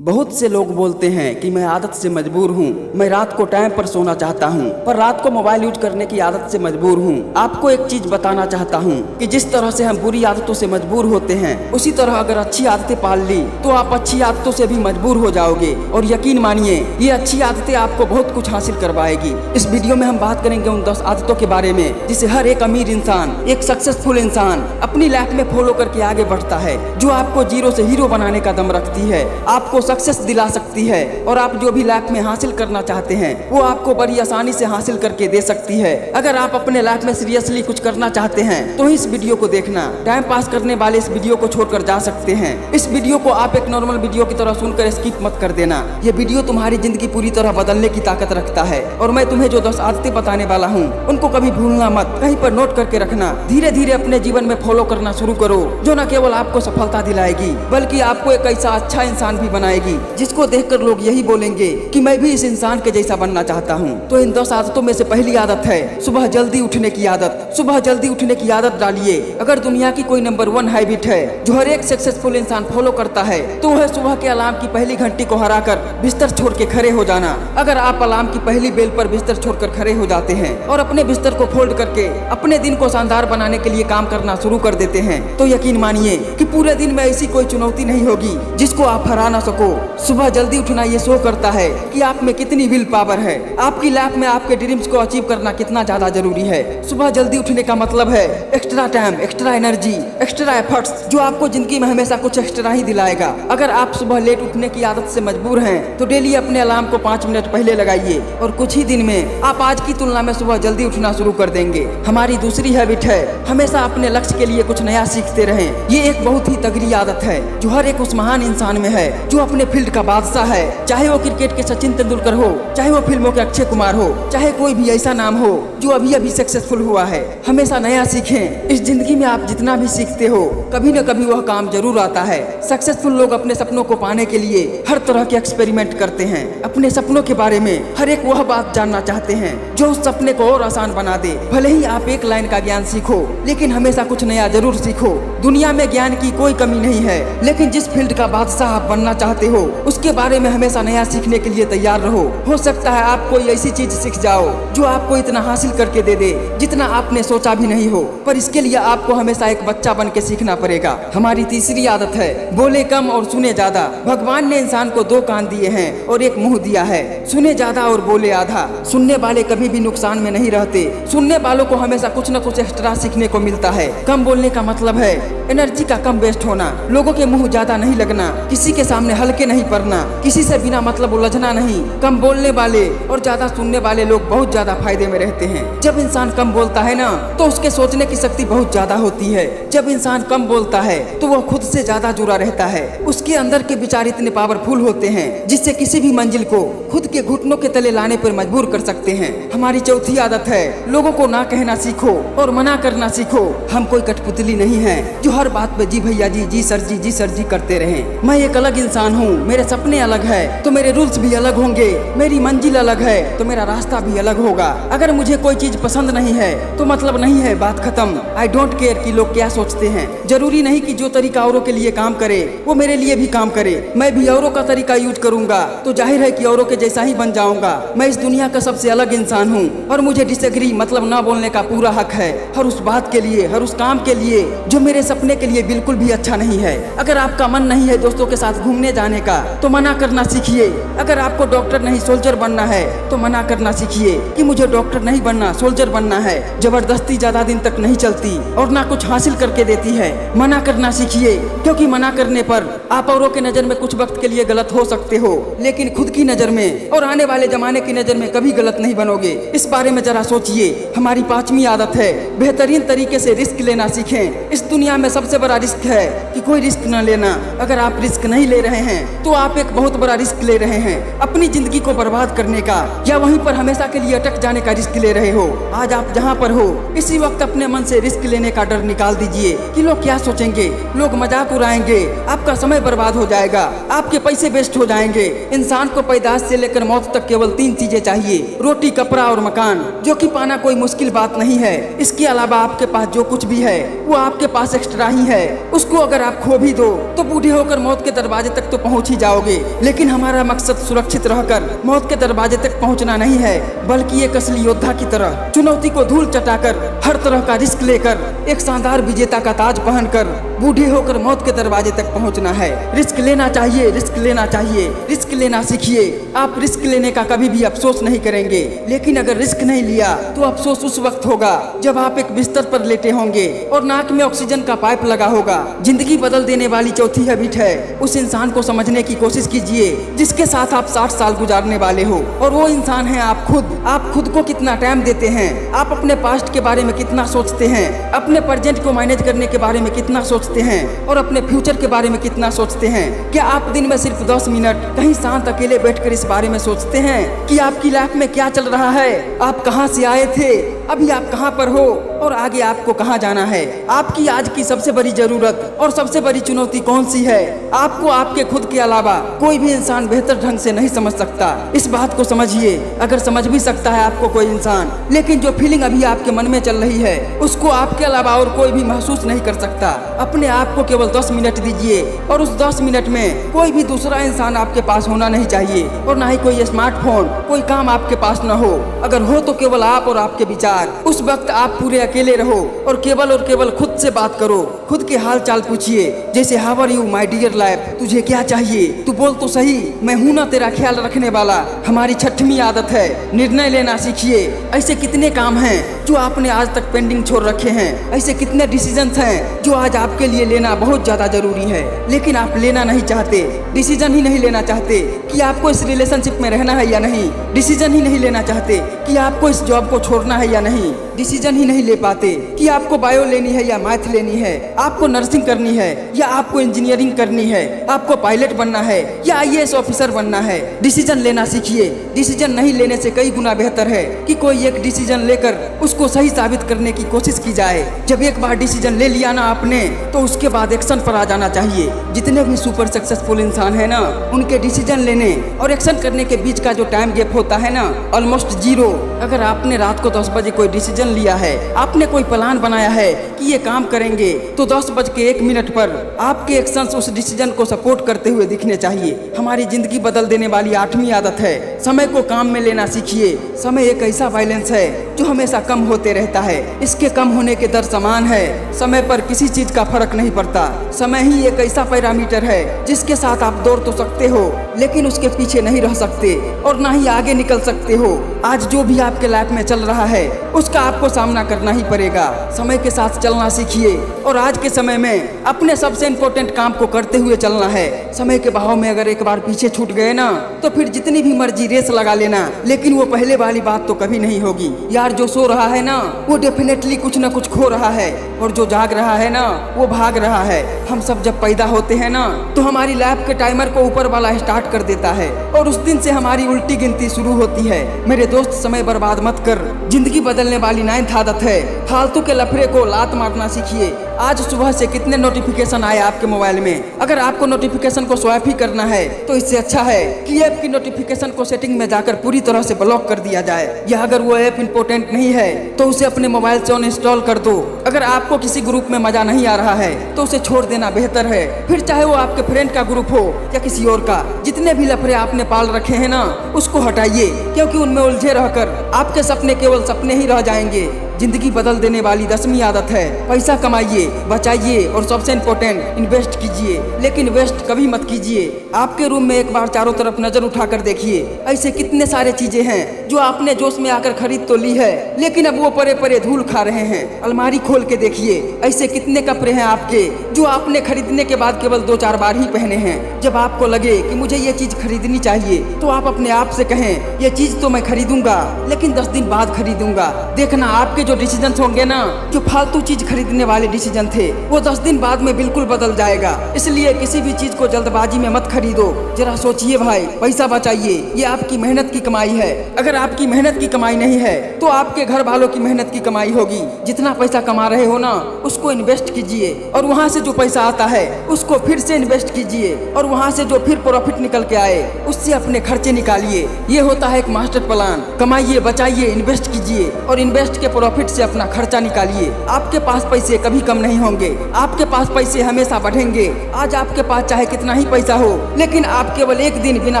बहुत से लोग बोलते हैं कि मैं आदत से मजबूर हूँ, मैं रात को टाइम पर सोना चाहता हूँ, पर रात को मोबाइल यूज करने की आदत से मजबूर हूँ। आपको एक चीज बताना चाहता हूँ कि जिस तरह से हम बुरी आदतों से मजबूर होते हैं, उसी तरह अगर अच्छी आदतें पाल ली तो आप अच्छी आदतों से भी मजबूर हो जाओगे। और यकीन मानिए, ये अच्छी आदतें आपको बहुत कुछ हासिल करवाएगी। इस वीडियो में हम बात करेंगे उन 10 आदतों के बारे में जिसे हर एक अमीर इंसान, एक सक्सेसफुल इंसान अपनी लाइफ में फॉलो करके आगे बढ़ता है, जो आपको जीरो से हीरो बनाने का दम रखती है, आपको सक्सेस दिला सकती है और आप जो भी लाइफ में हासिल करना चाहते हैं वो आपको बड़ी आसानी से हासिल करके दे सकती है। अगर आप अपने लाइफ में सीरियसली कुछ करना चाहते हैं तो इस वीडियो को देखना। टाइम पास करने वाले इस वीडियो को छोड़कर जा सकते हैं। इस वीडियो को आप एक नॉर्मल वीडियो की तरह सुनकर स्किप मत कर देना। ये वीडियो तुम्हारी जिंदगी पूरी तरह बदलने की ताकत रखता है। और मैं तुम्हें जो 10 आदतें बताने वाला हूँ उनको कभी भूलना मत, कहीं पर नोट करके रखना। धीरे धीरे अपने जीवन में फॉलो करना शुरू करो, जो न केवल आपको सफलता दिलाएगी बल्कि आपको एक ऐसा अच्छा इंसान भी बनाएगी जिसको देखकर लोग यही बोलेंगे कि मैं भी इस इंसान के जैसा बनना चाहता हूँ। तो इन 10 आदतों में से पहली आदत है सुबह जल्दी उठने की आदत। सुबह जल्दी उठने की आदत डालिए। अगर दुनिया की कोई नंबर 1 हैबिट है जो हर एक सक्सेसफुल इंसान फॉलो करता है तो वह सुबह के अलार्म की पहली घंटी को हराकर बिस्तर छोड़ के खड़े हो जाना। अगर आप अलार्म की पहली बेल पर बिस्तर छोड़कर खड़े हो जाते हैं और अपने बिस्तर को फोल्ड करके अपने दिन को शानदार बनाने के लिए काम करना शुरू कर देते हैं तो यकीन मानिए कि पूरे दिन में ऐसी कोई चुनौती नहीं होगी जिसको आप हरा ना सको। सुबह जल्दी उठना ये शो करता है कि आप में कितनी विल पावर है, आपकी लाइफ में आपके ड्रीम्स को अचीव करना कितना ज्यादा जरूरी है। सुबह जल्दी उठने का मतलब है extra time, extra energy, extra efforts, जो आपको जिंदगी में हमेशा कुछ एक्स्ट्रा ही दिलाएगा। अगर आप सुबह लेट उठने की आदत से मजबूर हैं तो डेली अपने अलार्म को 5 मिनट पहले लगाइए और कुछ ही दिन में आप आज की तुलना में सुबह जल्दी उठना शुरू कर देंगे। हमारी दूसरी हैबिट है हमेशा अपने लक्ष्य के लिए कुछ नया सीखते रहें। ये एक बहुत ही तगड़ी आदत है जो हर एक उस महान इंसान में है जो अपने फील्ड का बादशाह है। चाहे वो क्रिकेट के सचिन तेंदुलकर हो, चाहे वो फिल्मों के अक्षय कुमार हो, चाहे कोई भी ऐसा नाम हो जो अभी अभी सक्सेसफुल हुआ है। हमेशा नया सीखें। इस जिंदगी में आप जितना भी सीखते हो कभी न कभी वह काम जरूर आता है। सक्सेसफुल लोग अपने सपनों को पाने के लिए हर तरह के एक्सपेरिमेंट करते हैं। अपने सपनों के बारे में हर एक वह बात जानना चाहते हैं जो उस सपने को और आसान बना दे। भले ही आप एक लाइन का ज्ञान सीखो लेकिन हमेशा कुछ नया जरूर सीखो। दुनिया में ज्ञान की कोई कमी नहीं है, लेकिन जिस फील्ड का बादशाह आप बनना चाहते हो उसके बारे में हमेशा नया सीखने के लिए तैयार रहो। हो सकता है आप कोई ऐसी चीज सीख जाओ जो आपको इतना हासिल करके दे दे जितना आपने सोचा भी नहीं हो, पर इसके लिए आपको हमेशा एक बच्चा बन के सीखना पड़ेगा। हमारी तीसरी आदत है बोले कम और सुने ज्यादा। भगवान ने इंसान को 2 कान दिए हैं और एक मुंह दिया है, सुने ज्यादा और बोले आधा। सुनने वाले कभी भी नुकसान में नहीं रहते। सुनने वालों को हमेशा कुछ न कुछ एक्स्ट्रा सीखने को मिलता है। कम बोलने का मतलब है एनर्जी का कम वेस्ट होना, लोगों के मुंह ज्यादा नहीं लगना, किसी के सामने हल्के नहीं पड़ना, किसी से बिना मतलब उलझना नहीं। कम बोलने वाले और ज्यादा सुनने वाले लोग बहुत ज्यादा फायदे में रहते हैं। जब इंसान कम बोलता है ना तो उसके सोचने की शक्ति बहुत ज्यादा होती है। जब इंसान कम बोलता है तो वह खुद से ज्यादा जुड़ा रहता है। उसके अंदर के विचार इतने पावरफुल होते हैं जिससे किसी भी मंजिल को खुद के घुटनों के तले लाने पर मजबूर कर सकते हैं। हमारी चौथी आदत है लोगों को ना कहना सीखो और मना करना सीखो। हम कोई कठपुतली नहीं है जो हर बात पे जी भैया जी, जी सर जी, जी सर जी करते रहे। मैं एक अलग इंसान हूँ, मेरे सपने अलग है तो मेरे रूल्स भी अलग होंगे, मेरी मंजिल अलग है तो मेरा रास्ता भी अलग होगा। अगर मुझे कोई चीज पसंद नहीं है तो मतलब नहीं है, बात खत्म। आई डोंट केयर कि लोग क्या सोचते हैं। जरूरी नहीं कि जो तरीका औरों के लिए काम करे वो मेरे लिए भी काम करे। मैं भी औरों का तरीका यूज करूंगा तो जाहिर है कि औरों के जैसा ही बन जाऊंगा। मैं इस दुनिया का सबसे अलग इंसान हूँ और मुझे डिसएग्री मतलब ना बोलने का पूरा हक है, हर उस बात के लिए, हर उस काम के लिए जो मेरे सपने के लिए बिल्कुल भी अच्छा नहीं है। अगर आपका मन नहीं है दोस्तों के साथ घूमने जाने का तो मना करना सीखिए। अगर आपको डॉक्टर नहीं सोल्जर बनना है तो मना करना सीखिए कि मुझे डॉक्टर नहीं बनना, सोल्जर बनना है। जबरदस्ती ज्यादा दिन तक नहीं चलती और ना कुछ हासिल करके देती है। मना करना सीखिए, क्योंकि मना करने पर आप औरों के नजर में कुछ वक्त के लिए गलत हो सकते हो लेकिन खुद की नजर में और आने वाले जमाने की नजर में कभी गलत नहीं बनोगे। इस बारे में जरा सोचिए। हमारी 5वीं आदत है बेहतरीन तरीके से रिस्क लेना सीखें। इस दुनिया में सबसे बड़ा रिस्क है कि कोई रिस्क न लेना। अगर आप रिस्क नहीं ले रहे हैं तो आप एक बहुत बड़ा रिस्क ले रहे हैं, अपनी जिंदगी को बर्बाद करने का या वहीं पर हमेशा के लिए अटक जाने का रिस्क ले रहे हो। आज आप जहाँ पर हो इसी वक्त अपने मन से रिस्क लेने का डर निकाल दीजिए कि लोग क्या सोचेंगे, लोग मजाक उड़ाएंगे, आपका समय बर्बाद हो जाएगा, आपके पैसे वेस्ट हो जाएंगे। इंसान को पैदाइश से लेकर मौत तक केवल 3 चीजें चाहिए, रोटी, कपड़ा और मकान, जो कि पाना कोई मुश्किल बात नहीं है। इसके अलावा आपके पास जो कुछ भी है वो आपके पास एक्स्ट्रा ही है। उसको अगर आप खो भी दो तो बूढ़े होकर मौत के दरवाजे तक तो पहुंच ही जाओगे। लेकिन हमारा मकसद सुरक्षित रहकर मौत के दरवाजे तक पहुंचना नहीं है, बल्कि एक असली योद्धा की तरह चुनौती को धूल चटाकर हर तरह का रिस्क लेकर एक शानदार विजेता का ताज पहनकर बूढ़े होकर मौत के दरवाजे तक पहुंचना है। रिस्क लेना चाहिए, रिस्क लेना चाहिए, रिस्क लेना सीखिए। आप रिस्क लेने का कभी भी अफसोस नहीं करेंगे, लेकिन अगर रिस्क नहीं लिया तो अफसोस उस वक्त होगा जब आप एक बिस्तर पर लेटे होंगे और नाक में ऑक्सीजन का पाइप लगा होगा। जिंदगी बदल देने वाली चौथी हैबिट है, उस इंसान को समझने की कोशिश कीजिए जिसके साथ आप 60 साल गुजारने वाले हो, और वो इंसान है आप खुद। आप खुद को कितना टाइम देते हैं, आप अपने पास्ट के बारे में कितना सोचते हैं, अपने प्रेजेंट को मैनेज करने के बारे में कितना सोचते हैं और अपने फ्यूचर के बारे में कितना सोचते हैं। क्या आप दिन में सिर्फ 10 मिनट कहीं शांत अकेले बैठकर इस बारे में सोचते हैं कि आपकी लाइफ में क्या चल रहा है, आप कहां से आए थे, अभी आप कहां पर हो और आगे आपको कहां जाना है। आपकी आज की सबसे बड़ी जरूरत और सबसे बड़ी चुनौती कौन सी है, आपको आपके खुद के अलावा कोई भी इंसान बेहतर ढंग से नहीं समझ सकता। इस बात को समझिए। अगर समझ भी सकता है आपको कोई इंसान, लेकिन जो फीलिंग अभी आपके मन में चल रही है उसको आपके अलावा और कोई भी महसूस नहीं कर सकता। अपने आप को केवल 10 मिनट दीजिए और उस 10 मिनट में कोई भी दूसरा इंसान आपके पास होना नहीं चाहिए, और ना ही कोई स्मार्टफोन, कोई काम आपके पास न हो। अगर हो तो केवल आप और आपके विचार। उस वक्त आप पूरे अकेले रहो और केवल खुद से बात करो। खुद के हाल चाल पूछिए, जैसे how are you my dear life, तुझे क्या चाहिए, तू बोल तो सही, मैं हूं ना तेरा ख्याल रखने वाला। हमारी 6वीं आदत है निर्णय लेना सीखिए। ऐसे कितने काम हैं जो आपने आज तक पेंडिंग छोड़ रखे हैं, ऐसे कितने डिसीजंस हैं जो आज आपके लिए लेना बहुत ज्यादा जरूरी है, लेकिन आप लेना नहीं चाहते। डिसीजन ही नहीं लेना चाहते कि आपको इस रिलेशनशिप में रहना है या नहीं, डिसीजन ही नहीं लेना चाहते कि आपको इस जॉब को छोड़ना है या नहीं, डिसीजन ही नहीं ले पाते कि आपको बायो लेनी है या मैथ लेनी है, आपको नर्सिंग करनी है या आपको इंजीनियरिंग करनी है, आपको पायलट बनना है या IAS ऑफिसर बनना है। डिसीजन लेना सीखिए। डिसीजन नहीं लेने से कई गुना बेहतर है कि कोई एक डिसीजन लेकर उसको सही साबित करने की कोशिश की जाए। जब एक बार डिसीजन ले लिया ना आपने, तो उसके बाद एक्शन पर आ जाना चाहिए। जितने भी सुपर सक्सेसफुल इंसान है ना, उनके डिसीजन लेने और एक्शन करने के बीच का जो टाइम गैप होता है ना, ऑलमोस्ट 0। अगर आपने रात को 10 बजे कोई डिसीजन लिया है, आपने कोई प्लान बनाया है कि ये काम करेंगे, तो 10:01 पर आपके एक्शंस उस डिसीजन को सपोर्ट करते हुए दिखने चाहिए। हमारी जिंदगी बदल देने वाली 8वीं आदत है समय को काम में लेना सीखिए। समय एक ऐसा बैलेंस है जो हमेशा कम होते रहता है। इसके कम होने के दर समान है। समय पर किसी चीज का फर्क नहीं पड़ता। समय ही एक ऐसा पैरामीटर है जिसके साथ आप दौड़ तो सकते हो, लेकिन उसके पीछे नहीं रह सकते और ना ही आगे निकल सकते हो। आज जो भी आपके लाइफ में चल रहा है उसका आपको सामना करना ही पड़ेगा। समय के साथ चलना सीखिए और आज के समय में अपने सबसे इम्पोर्टेंट काम को करते हुए चलना है। समय के बहाव में अगर एक बार पीछे छूट गए ना, तो फिर जितनी भी मर्जी रेस लगा लेना, लेकिन वो पहले वाली बात तो कभी नहीं होगी। यार जो सो रहा है ना, वो डेफिनेटली कुछ न कुछ खो रहा है, और जो जाग रहा है ना, वो भाग रहा है। हम सब जब पैदा होते हैं ना, तो हमारी लाइफ के टाइमर को ऊपर वाला स्टार्ट कर देता है और उस दिन से हमारी उल्टी गिनती शुरू होती है। मेरे दोस्त, समय बर्बाद मत कर। जिंदगी बदलने वाली 9th आदत है फालतू के लफड़े को लात मारना सीखिए। आज सुबह से कितने नोटिफिकेशन आए आपके मोबाइल में। अगर आपको नोटिफिकेशन को स्वैप ही करना है तो इससे अच्छा है कि ऐप की नोटिफिकेशन को सेटिंग में जाकर पूरी तरह से ब्लॉक कर दिया जाए, या अगर वो ऐप इंपॉर्टेंट नहीं है तो उसे अपने मोबाइल से अनइंस्टॉल कर दो। अगर आपको किसी ग्रुप में मजा नहीं आ रहा है तो उसे छोड़ देना बेहतर है, फिर चाहे वो आपके फ्रेंड का ग्रुप हो या किसी और का। जितने भी लफड़े आपने पाल रखे हैं ना, उसको हटाइए, क्योंकि उनमें उलझे रहकर आपके सपने केवल सपने ही रह जाएंगे। जिंदगी बदल देने वाली 10वीं आदत है पैसा कमाइए, बचाइए और सबसे इम्पोर्टेंट इन्वेस्ट कीजिए, लेकिन वेस्ट कभी मत कीजिए। आपके रूम में एक बार चारों तरफ नजर उठाकर देखिए। ऐसे कितने सारे चीजें हैं जो आपने जोश में आकर खरीद तो ली है, लेकिन अब वो परे परे धूल खा रहे हैं। अलमारी खोल के देखिए, ऐसे कितने कपड़े हैं आपके जो आपने खरीदने के बाद केवल 2-4 बार ही पहने हैं। जब आपको लगे कि मुझे ये चीज खरीदनी चाहिए, तो आप अपने आप से कहें, ये चीज तो मैं खरीदूंगा, लेकिन 10 दिन बाद खरीदूंगा। देखना आपके जो डिसीजन होंगे ना, जो फालतू चीज खरीदने वाले डिसीजन थे, वो 10 दिन बाद में बिल्कुल बदल जाएगा। इसलिए किसी भी चीज को जल्दबाजी में मत खरीदो। जरा सोचिए भाई, पैसा बचाइए, ये आपकी मेहनत की कमाई है। अगर आपकी मेहनत की कमाई नहीं है तो आपके घर वालों की मेहनत की कमाई होगी। जितना पैसा कमा रहे हो ना, उसको इन्वेस्ट कीजिए, और वहाँ से जो पैसा आता है उसको फिर से इन्वेस्ट कीजिए, और वहाँ से जो फिर प्रॉफिट निकल के आए उससे अपने खर्चे निकालिए। ये होता है एक मास्टर प्लान। कमाइए, बचाइए, इन्वेस्ट कीजिए, और इन्वेस्ट के प्रॉफिट प्रॉफिट से अपना खर्चा निकालिए। आपके पास पैसे कभी कम नहीं होंगे, आपके पास पैसे हमेशा बढ़ेंगे। आज आपके पास चाहे कितना ही पैसा हो, लेकिन आप केवल एक दिन बिना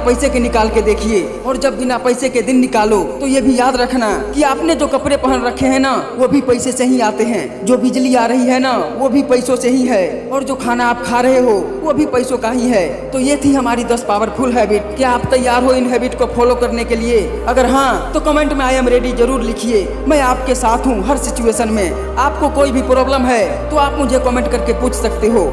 पैसे के निकाल के देखिए, और जब बिना पैसे के दिन निकालो तो ये भी याद रखना कि आपने जो कपड़े पहन रखे हैं ना, वो भी पैसे से ही आते हैं। जो बिजली आ रही है ना, वो भी पैसों से ही है, और जो खाना आप खा रहे हो वो भी पैसों का ही है। तो ये थी हमारी 10 पावरफुल हैबिट। क्या आप तैयार हो इन हैबिट को फॉलो करने के लिए? अगर हाँ तो कमेंट में आई एम रेडी जरूर लिखिए। मैं आपके साथ हूँ हर सिचुएशन में। आपको कोई भी प्रॉब्लम है तो आप मुझे कमेंट करके पूछ सकते हो।